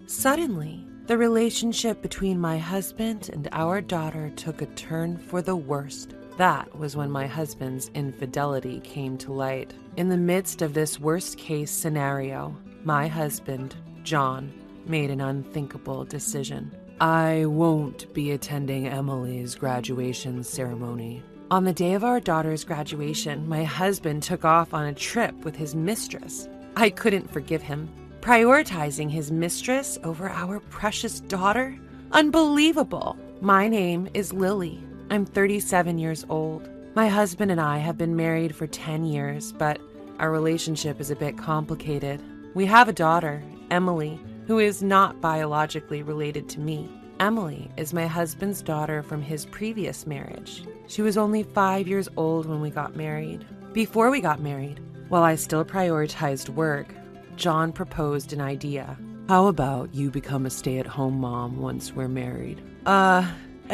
Suddenly, the relationship between my husband and our daughter took a turn for the worst. That was when my husband's infidelity came to light. In the midst of this worst-case scenario, my husband, John, made an unthinkable decision. I won't be attending Emily's graduation ceremony. On the day of our daughter's graduation, my husband took off on a trip with his mistress. I couldn't forgive him. Prioritizing his mistress over our precious daughter? Unbelievable! My name is Lily. I'm 37 years old. My husband and I have been married for 10 years, but our relationship is a bit complicated. We have a daughter, Emily, who is not biologically related to me. Emily is my husband's daughter from his previous marriage. She was only 5 years old when we got married. Before we got married, while I still prioritized work, John proposed an idea. How about you become a stay-at-home mom once we're married? A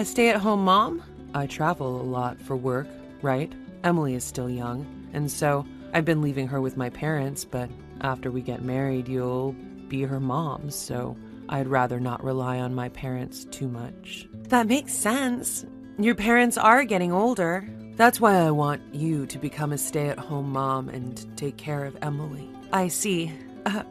stay-at-home mom? I travel a lot for work, right? Emily is still young, and so I've been leaving her with my parents, but after we get married, you'll be her mom, so I'd rather not rely on my parents too much. That makes sense. Your parents are getting older. That's why I want you to become a stay-at-home mom and take care of Emily. I see.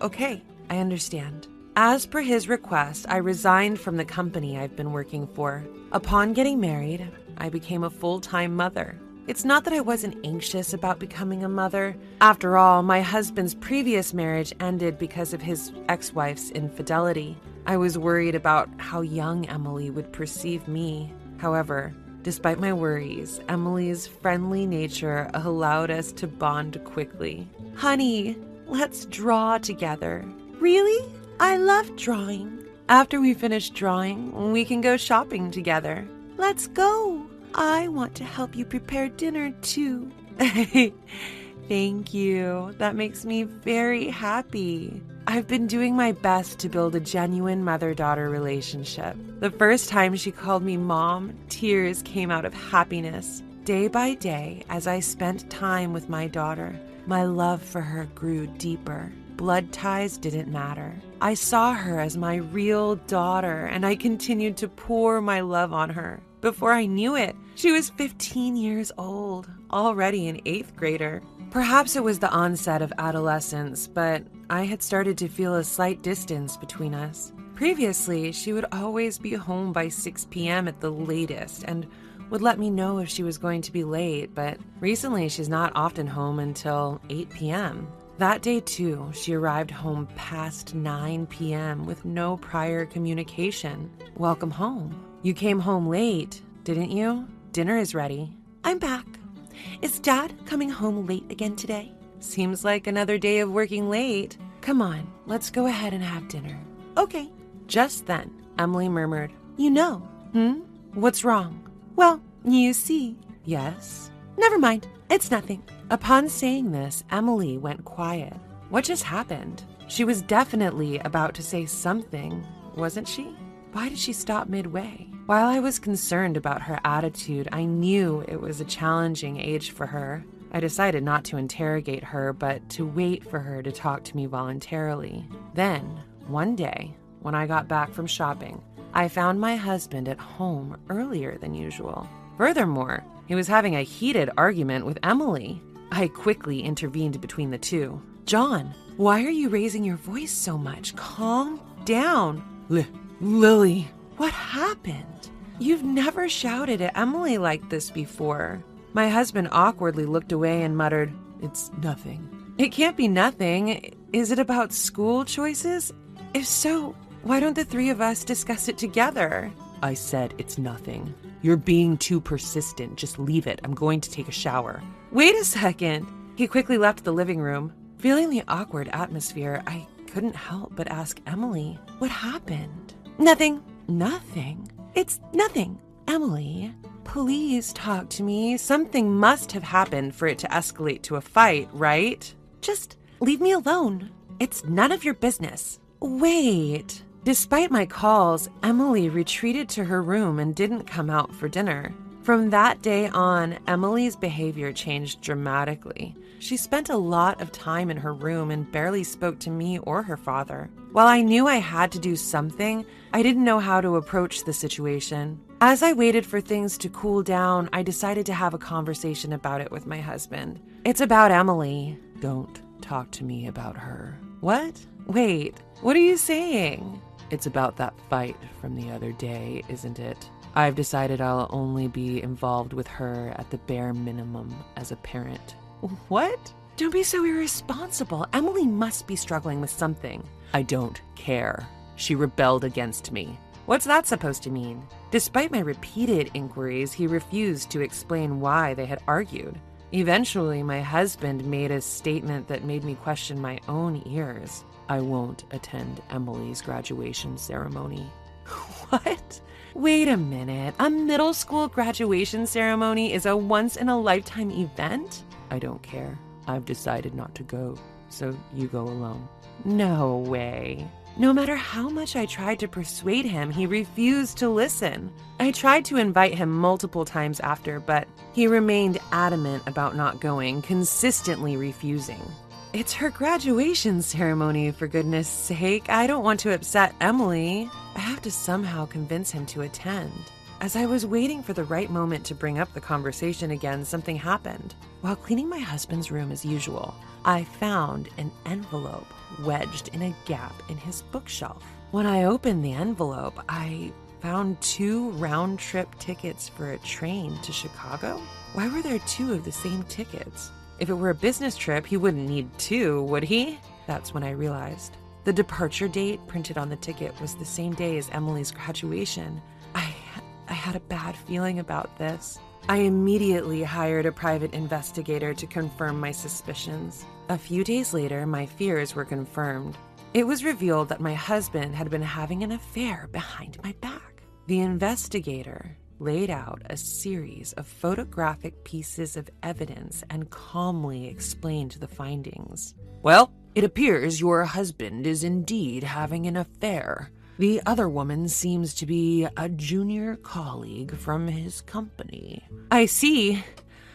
Okay, I understand. As per his request, I resigned from the company I've been working for. Upon getting married, I became a full-time mother. It's not that I wasn't anxious about becoming a mother. After all, my husband's previous marriage ended because of his ex-wife's infidelity. I was worried about how young Emily would perceive me. However, despite my worries, Emily's friendly nature allowed us to bond quickly. Honey, let's draw together. Really? I love drawing. After we finish drawing, we can go shopping together. Let's go. I want to help you prepare dinner too. Thank you. That makes me very happy. I've been doing my best to build a genuine mother-daughter relationship. The first time she called me mom, tears came out of happiness. Day by day, as I spent time with my daughter, my love for her grew deeper. Blood ties didn't matter. I saw her as my real daughter, and I continued to pour my love on her. Before I knew it, she was 15 years old, already an 8th grader. Perhaps it was the onset of adolescence, but I had started to feel a slight distance between us. Previously, she would always be home by 6 p.m. at the latest and would let me know if she was going to be late, but recently she's not often home until 8 p.m. That day, too, she arrived home past 9 p.m. with no prior communication. Welcome home. You came home late, didn't you? Dinner is ready. I'm back. Is Dad coming home late again today? Seems like another day of working late. Come on, let's go ahead and have dinner. Okay. Just then, Emily murmured, You know. What's wrong? Well, you see. Yes? Never mind. It's nothing. Upon saying this, Emily went quiet. What just happened? She was definitely about to say something, wasn't she? Why did she stop midway? While I was concerned about her attitude, I knew it was a challenging age for her. I decided not to interrogate her, but to wait for her to talk to me voluntarily. Then, one day, when I got back from shopping, I found my husband at home earlier than usual. Furthermore, he was having a heated argument with Emily. I quickly intervened between the two. John, why are you raising your voice so much? Calm down. Lily, what happened? You've never shouted at Emily like this before. My husband awkwardly looked away and muttered, It's nothing. It can't be nothing. Is it about school choices? If so, why don't the three of us discuss it together? I said it's nothing. You're being too persistent. Just leave it. I'm going to take a shower. Wait a second. He quickly left the living room. Feeling the awkward atmosphere, I couldn't help but ask Emily, what happened? Nothing. Nothing? It's nothing. Emily, please talk to me. Something must have happened for it to escalate to a fight, right? Just leave me alone. It's none of your business. Wait. Despite my calls, Emily retreated to her room and didn't come out for dinner. From that day on, Emily's behavior changed dramatically. She spent a lot of time in her room and barely spoke to me or her father. While I knew I had to do something, I didn't know how to approach the situation. As I waited for things to cool down, I decided to have a conversation about it with my husband. It's about Emily. Don't talk to me about her. What? Wait, what are you saying? It's about that fight from the other day, isn't it? I've decided I'll only be involved with her at the bare minimum as a parent. What? Don't be so irresponsible. Emily must be struggling with something. I don't care. She rebelled against me. What's that supposed to mean? Despite my repeated inquiries, he refused to explain why they had argued. Eventually, my husband made a statement that made me question my own ears. I won't attend Emily's graduation ceremony. What? Wait a minute. A middle school graduation ceremony is a once-in-a-lifetime event? I don't care. I've decided not to go, so you go alone. No way. No matter how much I tried to persuade him, he refused to listen. I tried to invite him multiple times after, but he remained adamant about not going, consistently refusing. It's her graduation ceremony, for goodness sake. I don't want to upset Emily. I have to somehow convince him to attend. As I was waiting for the right moment to bring up the conversation again, something happened. While cleaning my husband's room as usual, I found an envelope wedged in a gap in his bookshelf. When I opened the envelope, I found 2 round-trip tickets for a train to Chicago. Why were there 2 of the same tickets? If it were a business trip, he wouldn't need 2, would he? That's when I realized. The departure date printed on the ticket was the same day as Emily's graduation. I had a bad feeling about this. I immediately hired a private investigator to confirm my suspicions. A few days later, my fears were confirmed. It was revealed that my husband had been having an affair behind my back. The investigator laid out a series of photographic pieces of evidence and calmly explained the findings. Well, it appears your husband is indeed having an affair. The other woman seems to be a junior colleague from his company. I see.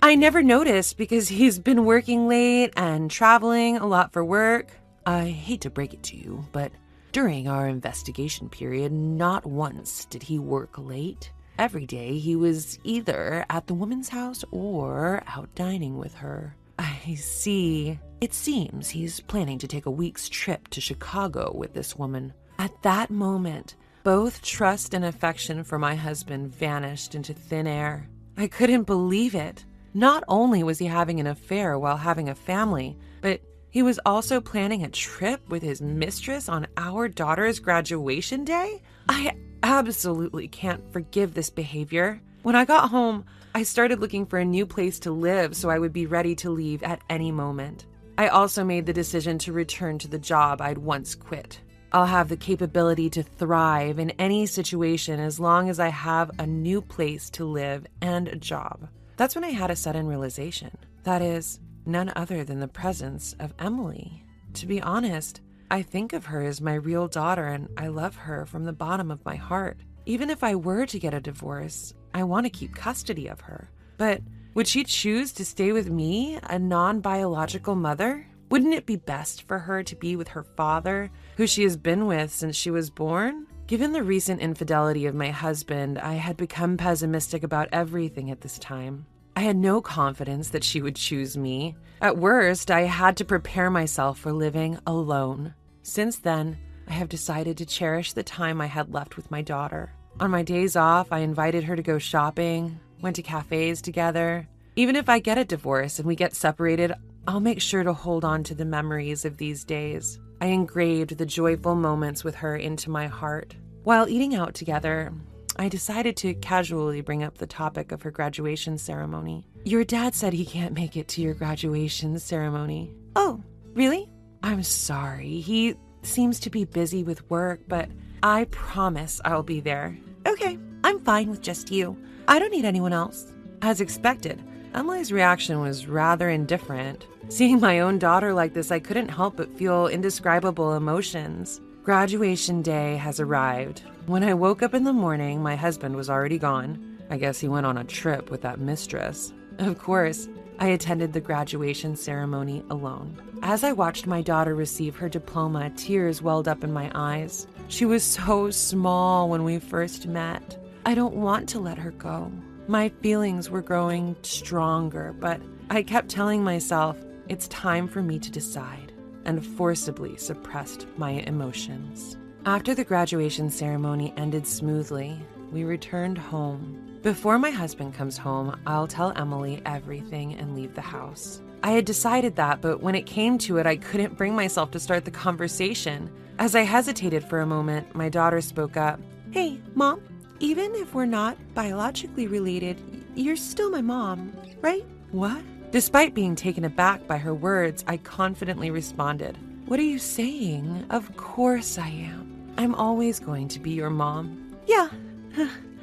I never noticed because he's been working late and traveling a lot for work. I hate to break it to you, but during our investigation period, not once did he work late. Every day he was either at the woman's house or out dining with her. I see. It seems he's planning to take a week's trip to Chicago with this woman. At that moment, both trust and affection for my husband vanished into thin air. I couldn't believe it. Not only was he having an affair while having a family, but he was also planning a trip with his mistress on our daughter's graduation day? I absolutely can't forgive this behavior. When I got home, I started looking for a new place to live so I would be ready to leave at any moment. I also made the decision to return to the job I'd once quit. I'll have the capability to thrive in any situation as long as I have a new place to live and a job. That's when I had a sudden realization. That is, none other than the presence of Emily. To be honest, I think of her as my real daughter and I love her from the bottom of my heart. Even if I were to get a divorce, I want to keep custody of her. But would she choose to stay with me, a non-biological mother? Wouldn't it be best for her to be with her father, who she has been with since she was born? Given the recent infidelity of my husband, I had become pessimistic about everything at this time. I had no confidence that she would choose me. At worst, I had to prepare myself for living alone. Since then, I have decided to cherish the time I had left with my daughter. On my days off, I invited her to go shopping, went to cafes together. Even if I get a divorce and we get separated, I'll make sure to hold on to the memories of these days. I engraved the joyful moments with her into my heart. While eating out together, I decided to casually bring up the topic of her graduation ceremony. Your dad said he can't make it to your graduation ceremony. Oh, really? I'm sorry. He seems to be busy with work, but I promise I'll be there. Okay, I'm fine with just you. I don't need anyone else. As expected, Emily's reaction was rather indifferent. Seeing my own daughter like this, I couldn't help but feel indescribable emotions. Graduation day has arrived. When I woke up in the morning, my husband was already gone. I guess he went on a trip with that mistress. Of course, I attended the graduation ceremony alone. As I watched my daughter receive her diploma, tears welled up in my eyes. She was so small when we first met. I don't want to let her go. My feelings were growing stronger, but I kept telling myself it's time for me to decide, and forcibly suppressed my emotions. After the graduation ceremony ended smoothly, we returned home. Before my husband comes home, I'll tell Emily everything and leave the house. I had decided that, but when it came to it, I couldn't bring myself to start the conversation. As I hesitated for a moment, my daughter spoke up. "Hey, Mom, even if we're not biologically related, you're still my mom, right?" "What?" Despite being taken aback by her words, I confidently responded, "What are you saying? Of course I am. I'm always going to be your mom." "Yeah,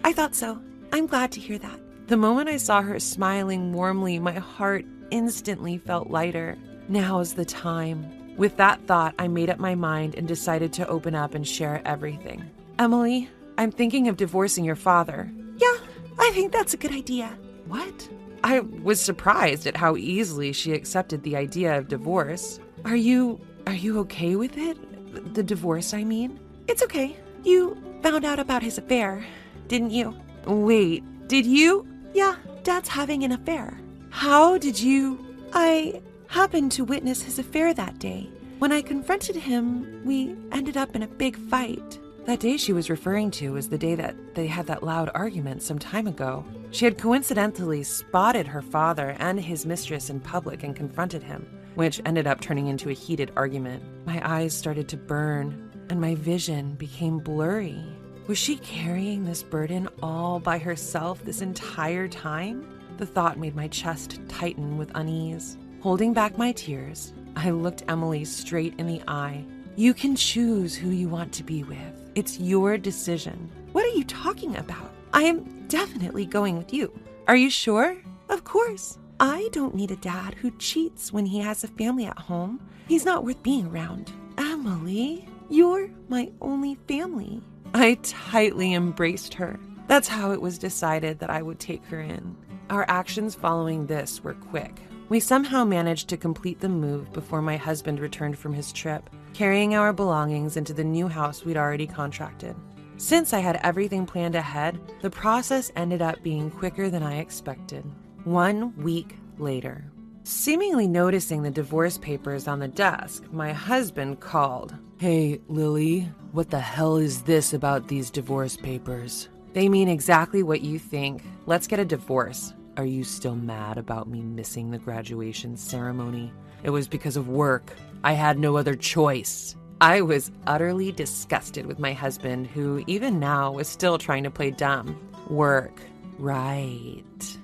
I thought so. I'm glad to hear that." The moment I saw her smiling warmly, my heart instantly felt lighter. Now's the time. With that thought, I made up my mind and decided to open up and share everything. "Emily, I'm thinking of divorcing your father." "Yeah, I think that's a good idea." "What?" I was surprised at how easily she accepted the idea of divorce. Are you okay with it? The divorce, I mean?" "It's okay. You found out about his affair, didn't you?" "Wait, did you?" "Yeah, Dad's having an affair." "How did you?" "I happened to witness his affair that day. When I confronted him, we ended up in a big fight." That day she was referring to was the day that they had that loud argument some time ago. She had coincidentally spotted her father and his mistress in public and confronted him, which ended up turning into a heated argument. My eyes started to burn, and my vision became blurry. Was she carrying this burden all by herself this entire time? The thought made my chest tighten with unease. Holding back my tears, I looked Emily straight in the eye. "You can choose who you want to be with. It's your decision." "What are you talking about? I am definitely going with you." "Are you sure?" "Of course. I don't need a dad who cheats when he has a family at home. He's not worth being around." "Emily, you're my only family." I tightly embraced her. That's how it was decided that I would take her in. Our actions following this were quick. We somehow managed to complete the move before my husband returned from his trip, carrying our belongings into the new house we'd already contracted. Since I had everything planned ahead, the process ended up being quicker than I expected. 1 week later, seemingly noticing the divorce papers on the desk, my husband called. "Hey, Lily, what the hell is this about these divorce papers?" "They mean exactly what you think. Let's get a divorce." "Are you still mad about me missing the graduation ceremony?" "It was because of work. I had no other choice." I was utterly disgusted with my husband, who even now was still trying to play dumb. "Work. Right.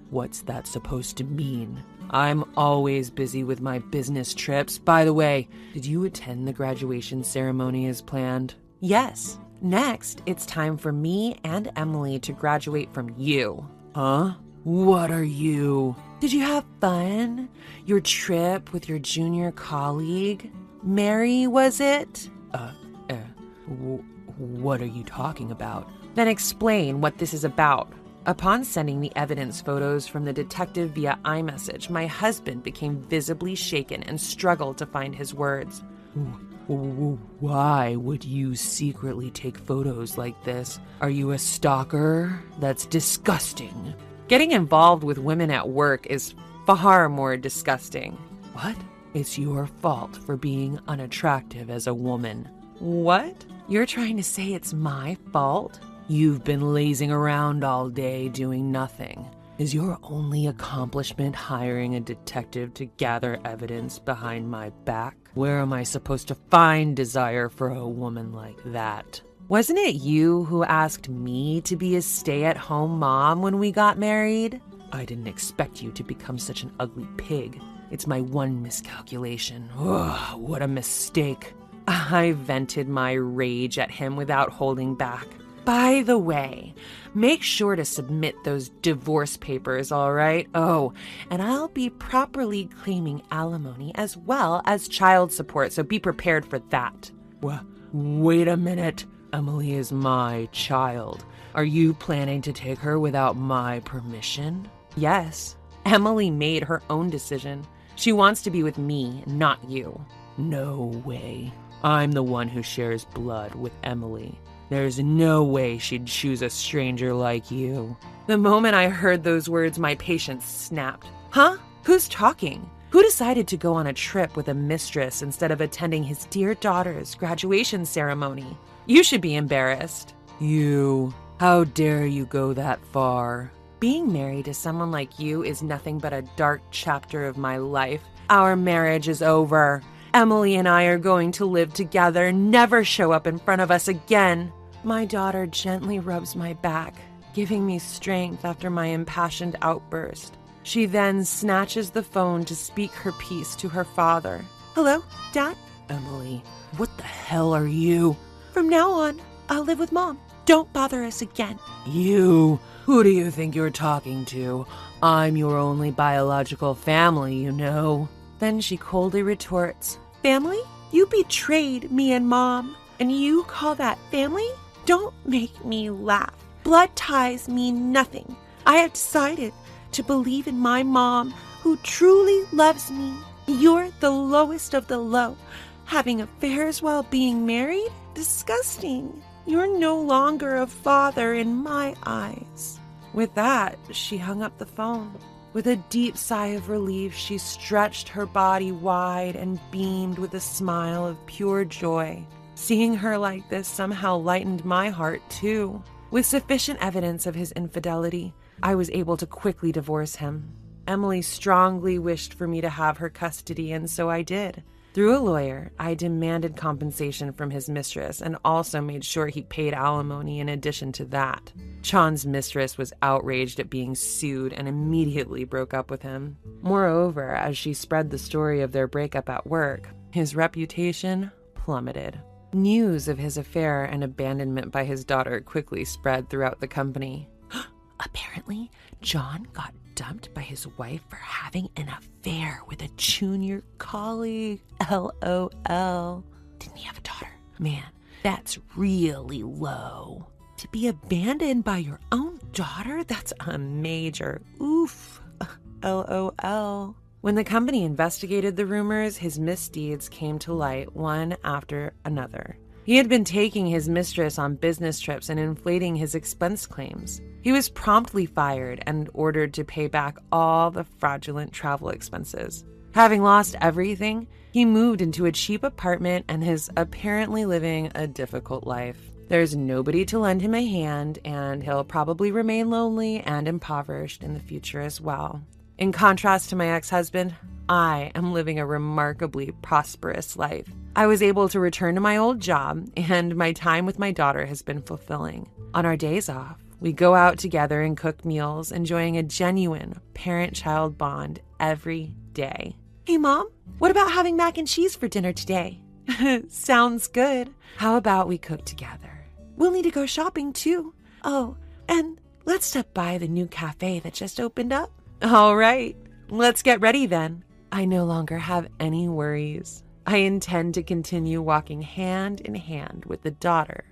What's that supposed to mean? I'm always busy with my business trips. By the way, did you attend the graduation ceremony as planned?" "Yes. Next, it's time for me and Emily to graduate from you." "Huh? What are you?" "Did you have fun? Your trip with your junior colleague? Mary, was it?" What are you talking about?" "Then explain what this is about." Upon sending the evidence photos from the detective via iMessage, my husband became visibly shaken and struggled to find his words. "Why would you secretly take photos like this? Are you a stalker? That's disgusting." "Getting involved with women at work is far more disgusting." "What? It's your fault for being unattractive as a woman." "What? You're trying to say it's my fault?" "You've been lazing around all day doing nothing. Is your only accomplishment hiring a detective to gather evidence behind my back? Where am I supposed to find desire for a woman like that?" "Wasn't it you who asked me to be a stay-at-home mom when we got married?" "I didn't expect you to become such an ugly pig. It's my one miscalculation. Ugh, what a mistake." I vented my rage at him without holding back. "By the way, make sure to submit those divorce papers, all right? Oh, and I'll be properly claiming alimony as well as child support, so be prepared for that." "Wait a minute. Emily is my child. Are you planning to take her without my permission? Yes. Emily made her own decision. She wants to be with me, not you. No way. I'm the one who shares blood with Emily. There's no way she'd choose a stranger like you. The moment I heard those words, my patience snapped. Huh? Who's talking? Who decided to go on a trip with a mistress instead of attending his dear daughter's graduation ceremony? You should be embarrassed. You. How dare you go that far? Being married to someone like you is nothing but a dark chapter of my life. Our marriage is over. Emily and I are going to live together, never show up in front of us again. My daughter gently rubs my back, giving me strength after my impassioned outburst. She then snatches the phone to speak her piece to her father. Hello, Dad? Emily, what the hell are you? From now on, I'll live with Mom. Don't bother us again. You? Who do you think you're talking to? I'm your only biological family, you know. Then she coldly retorts, Family? You betrayed me and Mom, and you call that family? Don't make me laugh. Blood ties mean nothing. I have decided to believe in my mom, who truly loves me. You're the lowest of the low. Having affairs while being married? Disgusting. You're no longer a father in my eyes. With that, she hung up the phone. With a deep sigh of relief, she stretched her body wide and beamed with a smile of pure joy. Seeing her like this somehow lightened my heart, too. With sufficient evidence of his infidelity, I was able to quickly divorce him. Emily strongly wished for me to have her custody, and so I did. Through a lawyer, I demanded compensation from his mistress and also made sure he paid alimony in addition to that. Chan's mistress was outraged at being sued and immediately broke up with him. Moreover, as she spread the story of their breakup at work, his reputation plummeted. News of his affair and abandonment by his daughter quickly spread throughout the company. Apparently, John got dumped by his wife for having an affair with a junior colleague. LOL. Didn't he have a daughter? Man, that's really low. To be abandoned by your own daughter? That's a major oof. LOL. When the company investigated the rumors, his misdeeds came to light one after another. He had been taking his mistress on business trips and inflating his expense claims. He was promptly fired and ordered to pay back all the fraudulent travel expenses. Having lost everything, he moved into a cheap apartment and is apparently living a difficult life. There's nobody to lend him a hand, and he'll probably remain lonely and impoverished in the future as well. In contrast to my ex-husband, I am living a remarkably prosperous life. I was able to return to my old job, and my time with my daughter has been fulfilling. On our days off, we go out together and cook meals, enjoying a genuine parent-child bond every day. Hey, Mom, what about having mac and cheese for dinner today? Sounds good. How about we cook together? We'll need to go shopping, too. Oh, and let's stop by the new cafe that just opened up. All right, let's get ready then. I no longer have any worries. I intend to continue walking hand in hand with the daughter